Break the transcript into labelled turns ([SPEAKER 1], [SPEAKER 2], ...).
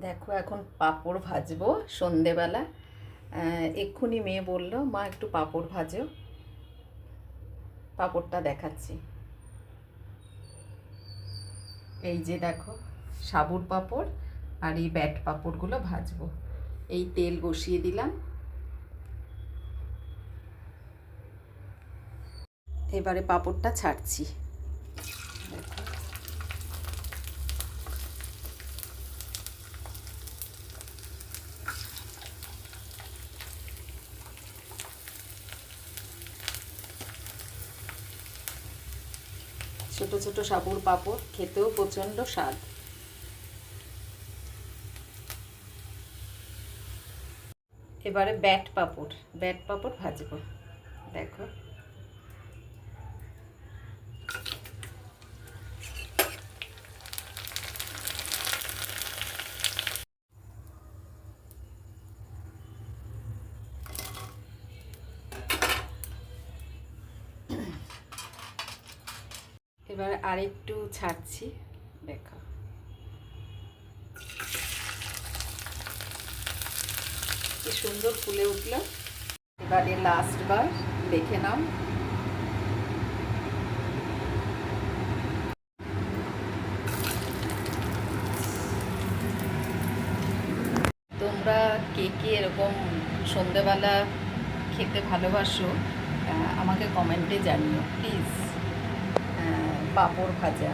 [SPEAKER 1] দেখো এখন পাঁপড় ভাজবো সন্ধেবেলা। এক্ষুনি মেয়ে বলল, মা একটু পাঁপড় ভাজো। পাঁপড়টা দেখাচ্ছি। এই যে দেখো, সাবুর পাঁপড় আর এই ব্যাট পাঁপড়গুলো ভাজবো। এই তেল বসিয়ে দিলাম, এবারে পাঁপড়টা ছাড়ছি। দেখো, ছোট ছোট সাবুর পাঁপড়, খেতেও প্রচণ্ড স্বাদ। এবারে ব্যাট পাঁপড় ভাজবো। দেখো, এবার আরেকটু ছাড়ছি। দেখো, কি সুন্দর ফুলে উঠলো। এবারে লাস্ট বার দেখে নাও। তোমরা কে কে এরকম সন্ধেবেলা খেতে ভালোবাসো, আমাকে কমেন্টে জানিও প্লিজ। পাঁপড় ভাজা।